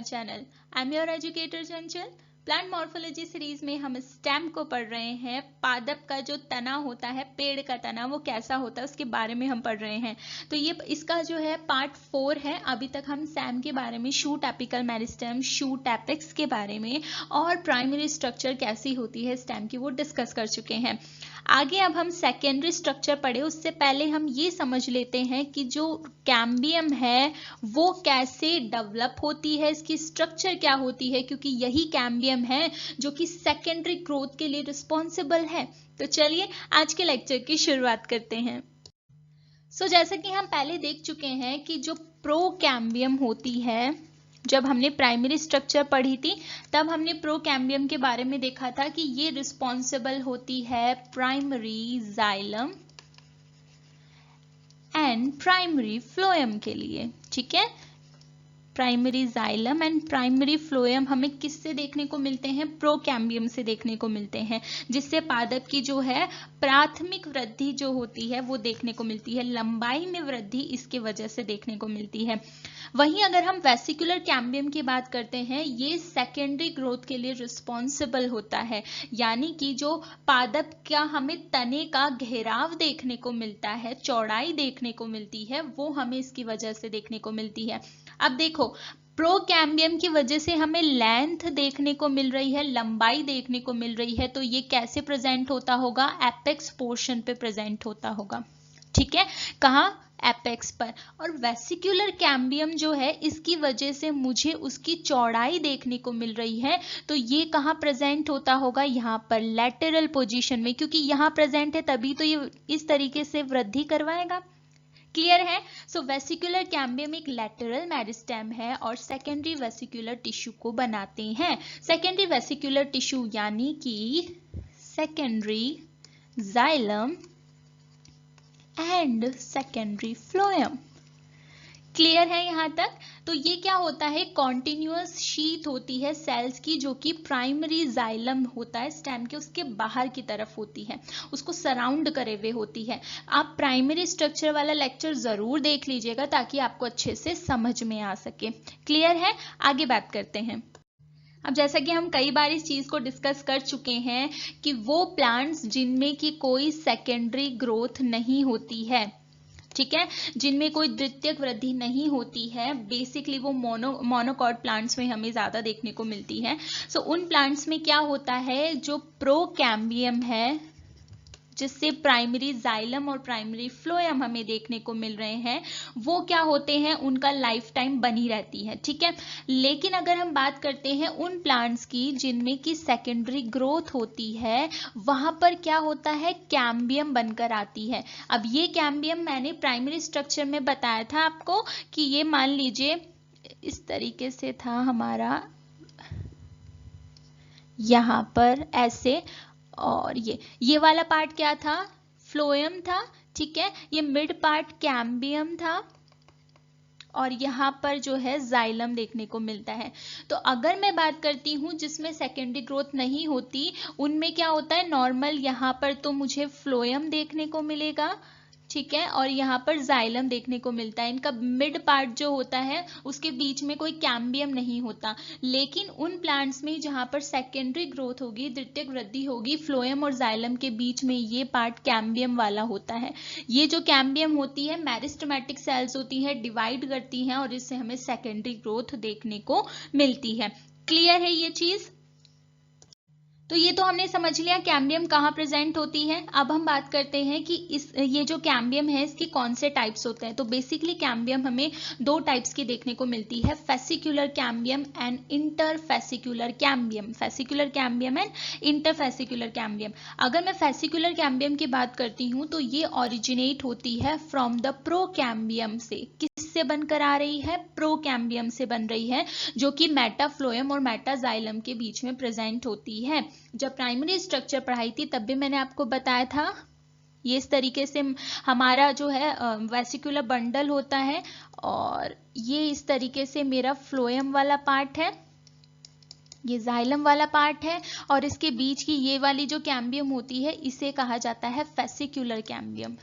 channel. I'm your educator Chanchal. Plant morphology series में हम stem को पढ़ रहे हैं. पादप का जो तना होता है, पेड़ का तना, वो कैसा होता है उसके बारे में हम पढ़ रहे हैं. तो ये इसका जो है पार्ट 4 है. अभी तक हम स्टेम के बारे में, shoot apical meristem, shoot apex के बारे में और प्राइमरी स्ट्रक्चर कैसी होती है स्टेम की वो डिस्कस कर चुके हैं. आगे अब हम सेकेंडरी स्ट्रक्चर पढ़े. उससे पहले हम ये समझ लेते हैं कि जो कैम्बियम है वो कैसे डेवलप होती है, इसकी स्ट्रक्चर क्या होती है, क्योंकि यही कैम्बियम है जो कि सेकेंडरी ग्रोथ के लिए रिस्पॉन्सिबल है. तो चलिए आज के लेक्चर की शुरुआत करते हैं. जैसा कि हम पहले देख चुके हैं कि जो प्रोकैम्बियम होती है, जब हमने प्राइमरी स्ट्रक्चर पढ़ी थी तब हमने प्रोकैम्बियम के बारे में देखा था कि ये रिस्पॉन्सिबल होती है primary xylem and primary phloem के लिए. ठीक है, primary xylem and primary phloem हमें किससे देखने को मिलते हैं? प्रोकैम्बियम से देखने को मिलते हैं, जिससे पादप की जो है प्राथमिक वृद्धि जो होती है वो देखने को मिलती है. लंबाई में वृद्धि इसके वजह से देखने को मिलती है. वहीं अगर हम वेसिकुलर कैम्बियम की बात करते हैं, ये सेकेंडरी ग्रोथ के लिए रिस्पॉन्सिबल होता है. यानी कि जो पादप का हमें तने का घेराव देखने को मिलता है, चौड़ाई देखने को मिलती है, वो हमें इसकी वजह से देखने को मिलती है. अब देखो, प्रोकैम्बियम की वजह से हमें लेंथ देखने को मिल रही है, लंबाई देखने को मिल रही है. तो ये कैसे प्रेजेंट होता होगा? एपेक्स पोर्शन पे प्रेजेंट होता होगा. ठीक है, कहाँ? एपेक्स पर. और वेसिकुलर कैम्बियम जो है, इसकी वजह से मुझे उसकी चौड़ाई देखने को मिल रही है. तो ये कहाँ प्रेजेंट होता होगा? यहाँ पर लैटरल पोजीशन में, क्योंकि यहाँ प्रेजेंट है तभी तो ये इस तरीके से वृद्धि करवाएगा. क्लियर है? वेसिकुलर कैम्बियम एक लैटरल मेरिस्टेम है और सेकेंडरी वेसिकुलर टिश्यू को बनाते हैं. सेकेंडरी वेसिकुलर टिश्यू यानी कि secondary xylem and secondary phloem. Clear है यहाँ तक? तो ये क्या होता है? कॉन्टिन्यूअस शीथ होती है सेल्स की, जो कि प्राइमरी जाइलम होता है स्टेम के, उसके बाहर की तरफ होती है, उसको सराउंड करे हुए होती है. आप प्राइमरी स्ट्रक्चर वाला लेक्चर जरूर देख लीजिएगा ताकि आपको अच्छे से समझ में आ सके. क्लियर है? आगे बात करते हैं. अब जैसा कि हम कई बार इस चीज को डिस्कस कर चुके हैं कि वो प्लांट्स जिनमें की कोई सेकेंडरी ग्रोथ नहीं होती है, ठीक है, जिनमें कोई द्वितीयक वृद्धि नहीं होती है, बेसिकली वो मोनोकॉट प्लांट्स में हमें ज्यादा देखने को मिलती है. उन प्लांट्स में क्या होता है, जो प्रोकैम्बियम है, जिससे प्राइमरी जाइलम और प्राइमरी फ्लोएम हमें देखने को मिल रहे हैं, वो क्या होते हैं? उनका लाइफ टाइम बनी रहती है. ठीक है, लेकिन अगर हम बात करते हैं उन प्लांट्स की जिनमें की सेकेंडरी ग्रोथ होती है, वहां पर क्या होता है? कैम्बियम बनकर आती है. अब ये कैम्बियम मैंने प्राइमरी स्ट्रक्चर में बताया था आपको कि ये मान लीजिए इस तरीके से था हमारा, यहां पर ऐसे, और ये वाला पार्ट क्या था? फ्लोएम था. ठीक है, ये मिड पार्ट कैम्बियम था और यहाँ पर जो है जाइलम देखने को मिलता है. तो अगर मैं बात करती हूँ जिसमें सेकेंडरी ग्रोथ नहीं होती, उनमें क्या होता है? नॉर्मल यहाँ पर तो मुझे फ्लोएम देखने को मिलेगा, ठीक है, और यहाँ पर जाइलम देखने को मिलता है. इनका मिड पार्ट जो होता है उसके बीच में कोई कैम्बियम नहीं होता. लेकिन उन प्लांट्स में जहाँ पर सेकेंडरी ग्रोथ होगी, द्वितीयक वृद्धि होगी, फ्लोएम और जाइलम के बीच में ये पार्ट कैम्बियम वाला होता है. ये जो कैम्बियम होती है, मेरिस्टेमेटिक सेल्स होती है, डिवाइड करती हैं और इससे हमें सेकेंडरी ग्रोथ देखने को मिलती है. क्लियर है ये चीज? तो ये तो हमने समझ लिया कैम्बियम कहाँ प्रेजेंट होती है. अब हम बात करते हैं कि ये जो कैम्बियम है इसके कौन से टाइप्स होते हैं. तो बेसिकली कैम्बियम हमें दो टाइप्स की देखने को मिलती है, fascicular cambium and interfascicular cambium. Fascicular cambium and interfascicular cambium. अगर मैं फेसिकुलर कैम्बियम की बात करती हूँ तो ये ओरिजिनेट होती है फ्रॉम द प्रोकैम्बियम से. किससे बनकर आ रही है? प्रोकैम्बियम से बन रही है, जो कि मेटाफ्लोएम और मेटाजाइलम के बीच में प्रेजेंट होती है. जब प्राइमरी स्ट्रक्चर पढ़ाई थी तब भी मैंने आपको बताया था, ये इस तरीके से हमारा जो है वेसिकुलर बंडल होता है और ये इस तरीके से मेरा फ्लोएम वाला पार्ट है, ये जाइलम वाला पार्ट है, और इसके बीच की ये वाली जो कैम्बियम होती है इसे कहा जाता है फेसिकुलर कैम्बियम.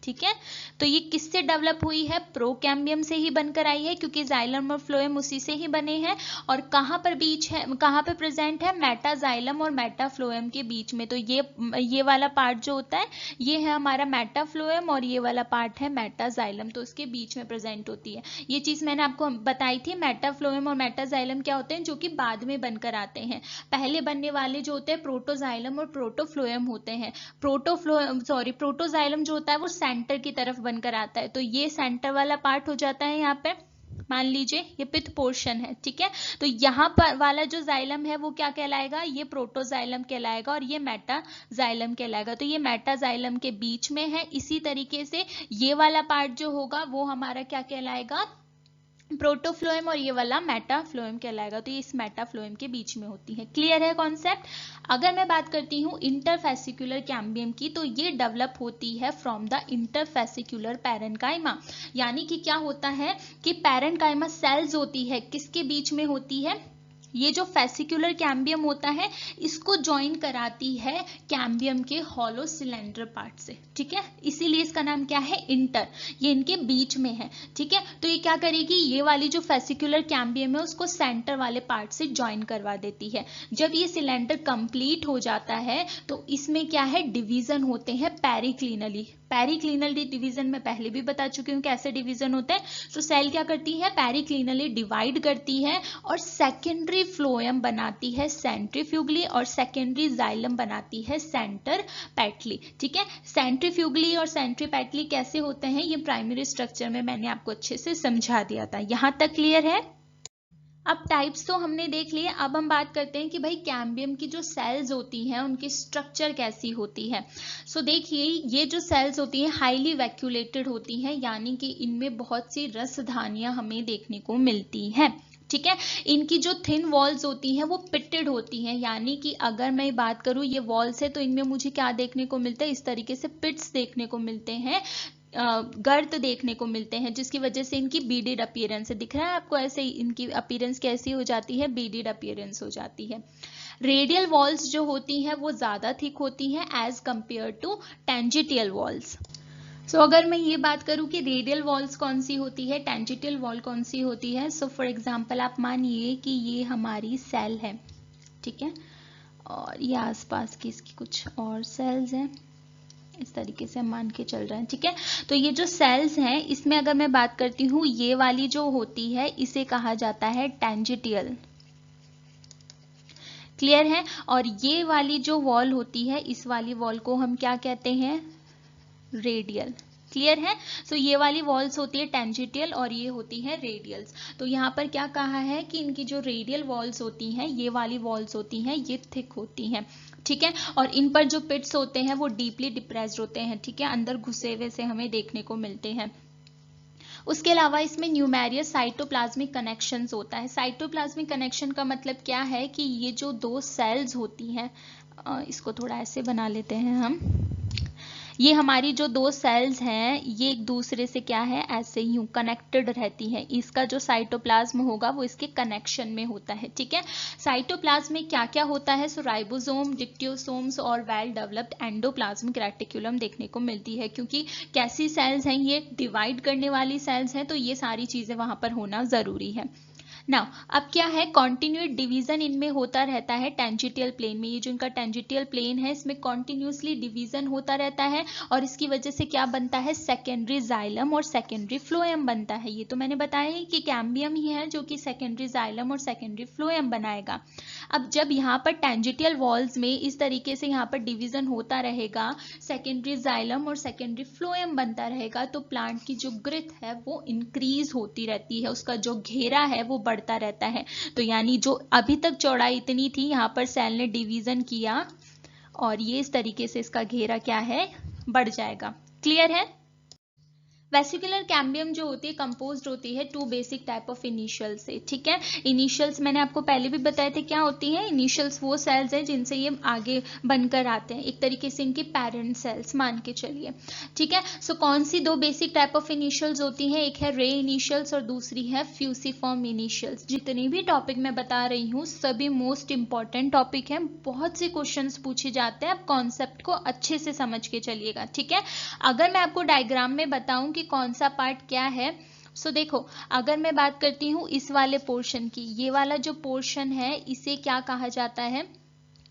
ठीक है। तो ये किससे डेवलप हुई है? प्रोकैम्बियम से ही बनकर आई है, क्योंकि जाइलम और फ्लोएम उसी से ही बने हैं। और कहाँ पर बीच है, कहाँ पे प्रेजेंट है? मेटाजाइलम और मेटाफ्लोएम के बीच में। तो ये वाला पार्ट जो होता है ये है हमारा मेटाफ्लोएम और ये वाला पार्ट है मेटाजाइलम, तो उसके बीच में प्रेजेंट होती है। ये चीज मैंने आपको बताई थी। मेटाफ्लोएम और मेटाजाइलम क्या होते हैं? जो कि बाद में बनकर आते हैं। पहले बनने वाले जो होते हैं प्रोटोजाइलम और प्रोटोफ्लोएम होते हैं। प्रोटोजाइलम जो होता है वो सेंटर की तरफ बनकर आता है, तो ये सेंटर वाला पार्ट हो जाता है। यहाँ पे मान लीजिए ये पिथ पोर्शन है, ठीक है। तो यहाँ पर वाला जो जाइलम है वो क्या कहलाएगा? ये प्रोटोजाइलम कहलाएगा और ये मेटाजाइलम कहलाएगा। तो ये मेटाजाइलम के बीच में है। इसी तरीके से ये वाला पार्ट जो होगा वो हमारा क्या कहलाएगा? प्रोटोफ्लोएम, और ये वाला मेटाफ्लोएम कहलाएगा। तो ये इस मेटाफ्लोएम के बीच में होती है। क्लियर है कॉन्सेप्ट? अगर मैं बात करती हूँ इंटरफेसिकुलर कैम्बियम की, तो ये डेवलप होती है फ्रॉम द इंटरफेसिकुलर पैरेन्काइमा। यानी कि क्या होता है कि पैरेन्काइमा सेल्स होती है, किसके बीच में होती है? ये जो फेसिकुलर कैम्बियम होता है इसको ज्वाइन कराती है कैम्बियम के हॉलो सिलेंडर पार्ट से, ठीक है। इसीलिए इसका नाम क्या है? इंटर। ये इनके बीच में है, ठीक है। तो ये क्या करेगी? ये वाली जो फेसिकुलर कैम्बियम है उसको सेंटर वाले पार्ट से ज्वाइन करवा देती है। जब ये सिलेंडर कंप्लीट हो जाता है तो इसमें क्या है? डिवीजन होते हैं पेरिक्लिनली। पेरिक्लिनल डिवीजन में पहले भी बता चुकी हूँ कैसे डिवीजन होते हैं। तो सेल क्या करती है? पेरिक्लिनली डिवाइड करती है और सेकेंडरी फ्लोएम बनाती है सेंट्रीफ्यूगली और सेकेंडरी जाइलम बनाती है सेंटरपेटली, ठीक है। सेंट्रीफ्यूगली और सेंट्रीपेटली कैसे होते हैं ये प्राइमरी स्ट्रक्चर में मैंने आपको अच्छे से समझा दिया था। यहां तक क्लियर है? अब टाइप्स तो हमने देख लिए। अब हम बात करते हैं कि भाई कैम्बियम की जो सेल्स होती हैं उनकी स्ट्रक्चर कैसी होती है। सो देखिए ये जो सेल्स होती हैं हाईली वैक्यूलेटेड होती हैं, यानी कि इनमें बहुत सी रसधानियां हमें देखने को मिलती हैं, ठीक है। इनकी जो थिन वॉल्स होती हैं वो पिटेड होती हैं, यानी कि अगर मैं बात करूं ये वॉल्स है तो इनमें मुझे क्या देखने को मिलता है? इस तरीके से पिट्स देखने को मिलते हैं, गर्त देखने को मिलते हैं, जिसकी वजह से इनकी बीडेड अपीयरेंस दिख रहा है आपको। ऐसे इनकी अपीयरेंस कैसी हो जाती है? बीडेड अपीयरेंस हो जाती है। रेडियल वॉल्स जो होती हैं वो ज्यादा थिक होती हैं एज कंपेयर टू टेंजिटियल वॉल्स। सो अगर मैं ये बात करूं कि रेडियल वॉल्स कौन सी होती है, टेंजिटियल वॉल कौन सी होती है। सो फॉर एग्जांपल आप मानिए कि ये हमारी सेल है, ठीक है, और ये आसपास की इसकी कुछ और सेल्स हैं, इस तरीके से हम मान के चल रहे हैं, ठीक है। तो ये जो सेल्स हैं इसमें अगर मैं बात करती हूँ ये वाली जो होती है इसे कहा जाता है टेंजिटियल। क्लियर है? और ये वाली जो वॉल होती है इस वाली वॉल को हम क्या कहते हैं? रेडियल। क्लियर है? सो ये वाली वॉल्स होती है टेंजिटियल और ये होती है रेडियल्स। तो यहाँ पर क्या कहा है कि इनकी जो रेडियल वॉल्स होती हैं ये वाली वॉल्स होती हैं ये थिक होती हैं, ठीक है। और इन पर जो पिट्स होते हैं वो डीपली डिप्रेस्ड होते हैं, ठीक है, अंदर घुसे हुए से हमें देखने को मिलते हैं। उसके अलावा इसमें न्यूमेरियस साइटोप्लाज्मिक कनेक्शंस होता है। साइटोप्लाज्मिक कनेक्शन का मतलब क्या है कि ये जो दो सेल्स होती हैं, इसको थोड़ा ऐसे बना लेते हैं हम, ये हमारी जो दो सेल्स हैं ये एक दूसरे से क्या है? ऐसे यूं कनेक्टेड रहती हैं। इसका जो साइटोप्लाज्म होगा वो इसके कनेक्शन में होता है, ठीक है। साइटोप्लाज्म में क्या क्या होता है? सो राइबोसोम, डिक्टियोसोम्स और वेल डेवलप्ड एंडोप्लाज्मिक रेटिकुलम देखने को मिलती है, क्योंकि कैसी सेल्स हैं? ये डिवाइड करने वाली सेल्स हैं, तो ये सारी चीजें वहां पर होना जरूरी है। नाउ अब क्या है? कॉन्टिन्यूस डिवीजन इनमें होता रहता है टेंजिटियल प्लेन में। ये जो इनका टेंजिटियल प्लेन है इसमें कॉन्टिन्यूसली डिवीजन होता रहता है और इसकी वजह से क्या बनता है? सेकेंडरी जाइलम और सेकेंडरी फ्लोएम बनता है। ये तो मैंने बताया ही कि कैम्बियम ही है जो कि सेकेंडरी जाइलम और सेकेंडरी फ्लोएम बनाएगा। अब जब यहाँ पर टेंजिटियल वॉल्स में इस तरीके से यहाँ पर डिवीजन होता रहेगा, सेकेंडरी जाइलम और सेकेंडरी फ्लोएम बनता रहेगा, तो प्लांट की जो ग्रोथ है वो इंक्रीज होती रहती है, उसका जो घेरा है वो बढ़ता रहता है। तो यानी जो अभी तक चौड़ाई इतनी थी यहाँ पर सेल ने डिवीजन किया और ये इस तरीके से इसका घेरा क्या है? बढ़ जाएगा। क्लियर है? वेसिकुलर कैम्बियम जो होती है कंपोज्ड होती है two basic type of initial से, ठीक है। इनिशियल्स मैंने आपको पहले भी बताए थे क्या होती हैं। इनिशियल्स वो सेल्स हैं जिनसे ये आगे बनकर आते हैं, एक तरीके से इनकी पेरेंट सेल्स मान के चलिए, ठीक है। सो कौन सी दो बेसिक टाइप ऑफ इनिशियल्स होती हैं, एक है रे इनिशियल्स और दूसरी है फ्यूसिफॉर्म इनिशियल्स। जितने भी टॉपिक मैं बता रही हूँ सभी मोस्ट इंपॉर्टेंट टॉपिक हैं, बहुत से क्वेश्चंस पूछे जाते हैं, आप कॉन्सेप्ट को अच्छे से समझ के चलिएगा, ठीक है। अगर मैं आपको डायग्राम में बताऊं कि कौन सा पार्ट क्या है, सो देखो अगर मैं बात करती हूँ इस वाले पोर्शन की, ये वाला जो पोर्शन है इसे क्या कहा जाता है,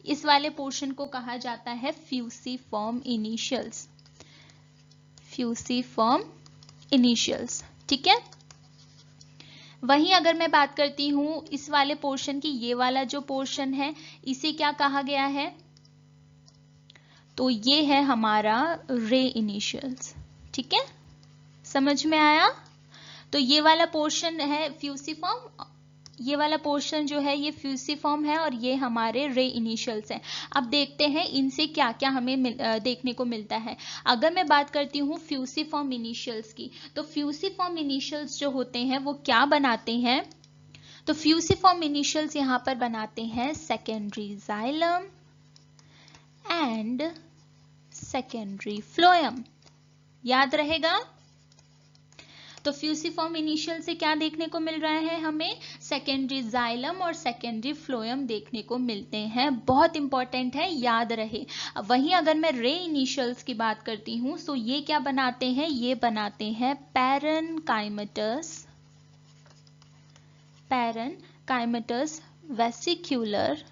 इस वाले पोर्शन को कहा जाता है फ्यूसिफॉर्म इनिशियल्स, फ्यूसिफॉर्म इनिशियल्स, ठीक है। वहीं अगर मैं बात करती हूँ इस वाले पोर्शन की, ये वाला जो पोर्शन है इसे क्या कहा गया है, तो ये है हमारा रे इनिशियल्स, ठीक है, समझ में आया। तो ये वाला पोर्शन है फ्यूसिफॉर्म, ये वाला पोर्शन जो है ये फ्यूसिफॉर्म है और ये हमारे रे इनिशियल्स हैं। अब देखते हैं इनसे क्या क्या हमें देखने को मिलता है। अगर मैं बात करती हूँ फ्यूसिफॉर्म इनिशियल्स की, तो फ्यूसिफॉर्म इनिशियल्स जो होते हैं वो क्या बनाते हैं, तो फ्यूसिफॉर्म इनिशियल्स यहाँ पर बनाते हैं secondary xylem and secondary phloem, याद रहेगा। तो फ्यूसिफॉर्म इनिशियल से क्या देखने को मिल रहा है, हमें सेकेंडरी जाइलम और सेकेंडरी फ्लोएम देखने को मिलते हैं, बहुत इंपॉर्टेंट है, याद रहे। वहीं अगर मैं रे इनिशियल्स की बात करती हूं तो ये क्या बनाते हैं, ये बनाते हैं पैरेनकाइमेटस, पैरेनकाइमेटस वेसिक्यूलर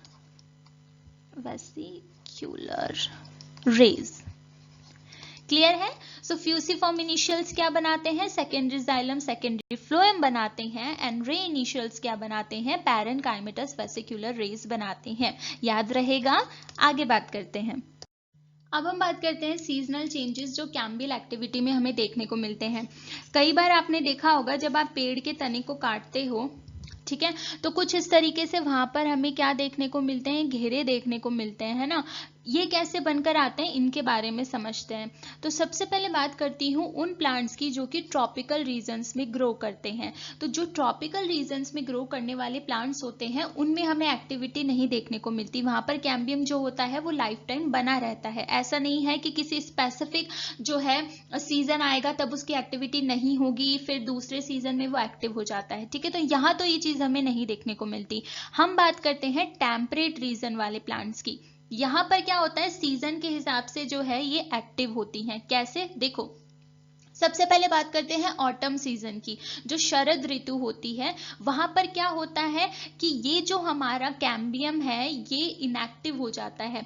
रेज, क्लियर है। सो फ्यूसिफॉर्म इनिशियल्स क्या बनाते हैं, सेकेंडरी जाइलम सेकेंडरी फ्लोएम बनाते हैं, एंड रे इनिशियल्स क्या बनाते हैं, पैरेनकाइमेटस वेसिक्यूलर रेज बनाते हैं, याद रहेगा। आगे बात करते हैं। अब हम बात करते हैं सीजनल चेंजेस जो कैम्बियल एक्टिविटी में हमें देखने को मिलते हैं। कई बार आपने देखा होगा जब आप पेड़ के तने को काटते हो, ठीक है, तो कुछ इस तरीके से वहां पर हमें क्या देखने को मिलते हैं, घेरे देखने को मिलते हैं, है ना। ये कैसे बनकर आते हैं इनके बारे में समझते हैं। तो सबसे पहले बात करती हूँ उन प्लांट्स की जो कि ट्रॉपिकल रीजन्स में ग्रो करते हैं। तो जो ट्रॉपिकल रीजन्स में ग्रो करने वाले प्लांट्स होते हैं उनमें हमें एक्टिविटी नहीं देखने को मिलती, वहां पर कैम्बियम जो होता है वो लाइफ टाइम बना रहता है। ऐसा नहीं है कि किसी स्पेसिफिक जो है सीजन आएगा तब उसकी एक्टिविटी नहीं होगी, फिर दूसरे सीजन में वो एक्टिव हो जाता है, ठीक है। तो यहाँ तो ये चीज हमें नहीं देखने को मिलती। हम बात करते हैं टेम्परेट रीजन वाले प्लांट्स की। यहाँ पर क्या होता है, सीजन के हिसाब से जो है ये एक्टिव होती हैं। कैसे, देखो सबसे पहले बात करते हैं ऑटम सीजन की, जो शरद ऋतु होती है, वहां पर क्या होता है कि ये जो हमारा कैम्बियम है ये इनएक्टिव हो जाता है।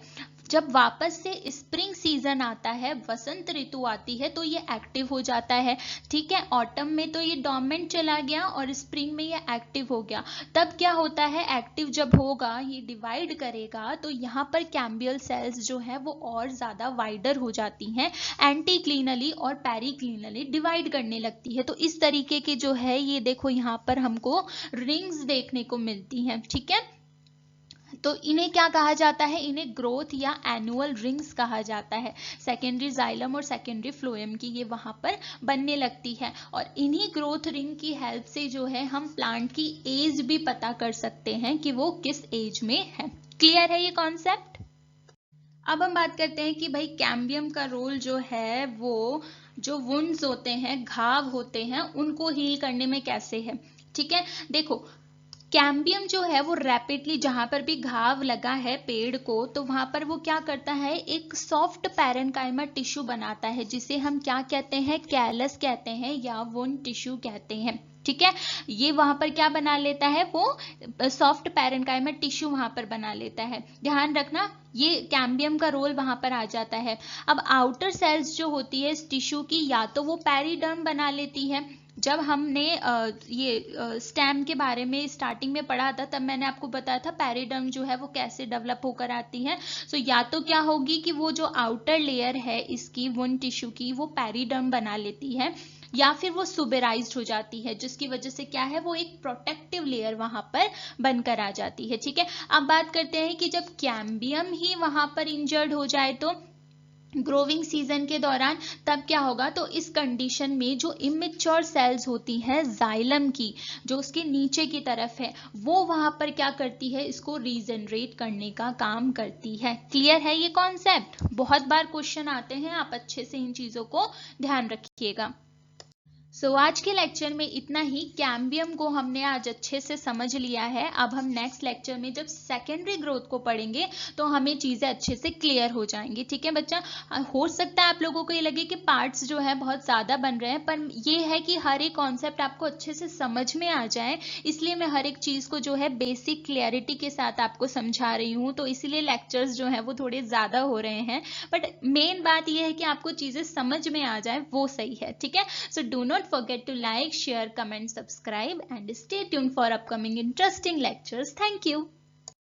जब वापस से स्प्रिंग सीजन आता है, वसंत ऋतु आती है, तो ये एक्टिव हो जाता है, ठीक है। ऑटम में तो ये डोर्मेंट चला गया और स्प्रिंग में ये एक्टिव हो गया। तब क्या होता है, एक्टिव जब होगा ये डिवाइड करेगा तो यहाँ पर कैम्बियल सेल्स जो है वो और ज्यादा वाइडर हो जाती हैं, एंटी क्लीनली और पेरी क्लीनली डिवाइड करने लगती है। तो इस तरीके की जो है ये देखो यहाँ पर हमको रिंग्स देखने को मिलती हैं, ठीक है। तो इन्हें क्या कहा जाता है, इन्हें ग्रोथ या एनुअल रिंग्स कहा जाता है। सेकेंडरी जाइलम और सेकेंडरी फ्लोएम की ये वहां पर बनने लगती है, और इन्हीं ग्रोथ रिंग की हेल्प से जो है हम प्लांट की एज भी पता कर सकते हैं कि वो किस एज में है। क्लियर है ये कॉन्सेप्ट। अब हम बात करते हैं कि भाई कैम्बियम का रोल जो है वो जो वुंड्स होते हैं, घाव होते हैं, उनको हील करने में कैसे है, ठीक है। देखो कैम्बियम जो है वो रैपिडली, जहां पर भी घाव लगा है पेड़ को, तो वहां पर वो क्या करता है, एक सॉफ्ट पैरेनकाइमा टिश्यू बनाता है, जिसे हम क्या कहते हैं, कैलस कहते हैं या वुंड टिश्यू कहते हैं, ठीक है। ये वहां पर क्या बना लेता है, वो सॉफ्ट पैरेनकाइमा टिश्यू वहां पर बना लेता है। ध्यान रखना ये कैम्बियम का रोल वहां पर आ जाता है। अब आउटर सेल्स जो होती है इस टिश्यू की, या तो वो पेरिडर्म बना लेती है। जब हमने ये स्टेम के बारे में स्टार्टिंग में पढ़ा था तब मैंने आपको बताया था पेरिडर्म जो है वो कैसे डेवलप होकर आती है। सो या तो क्या होगी कि वो जो आउटर लेयर है इसकी वुंड टिश्यू की वो पेरिडर्म बना लेती है, या फिर वो सुबेराइज्ड हो जाती है, जिसकी वजह से क्या है, वो एक प्रोटेक्टिव लेयर वहां पर बनकर आ जाती है, ठीक है। अब बात करते हैं कि जब कैम्बियम ही वहां पर इंजर्ड हो जाए तो ग्रोविंग सीजन के दौरान तब क्या होगा, तो इस कंडीशन में जो इमेच्योर सेल्स होती हैं जाइलम की, जो उसके नीचे की तरफ है, वो वहां पर क्या करती है, इसको रीजनरेट करने का काम करती है। क्लियर है ये कॉन्सेप्ट? बहुत बार क्वेश्चन आते हैं, आप अच्छे से इन चीजों को ध्यान रखिएगा। आज के लेक्चर में इतना ही। कैम्बियम को हमने आज अच्छे से समझ लिया है। अब हम नेक्स्ट लेक्चर में जब सेकेंडरी ग्रोथ को पढ़ेंगे तो हमें चीजें अच्छे से क्लियर हो जाएंगी। ठीक है बच्चा, हो सकता है आप लोगों को ये लगे कि पार्ट्स जो है बहुत ज्यादा बन रहे हैं, पर ये है कि हर एक कॉन्सेप्ट आपको अच्छे से समझ में आ जाए, इसलिए मैं हर एक चीज को जो है बेसिक क्लियरिटी के साथ आपको समझा रही हूँ। तो इसीलिए लेक्चर्स जो है वो थोड़े ज्यादा हो रहे हैं, बट मेन बात यह है कि आपको चीजें समझ में आ जाए, वो सही है। ठीक है, so do not forget to like, share, comment, subscribe and stay tuned for upcoming interesting lectures. Thank you.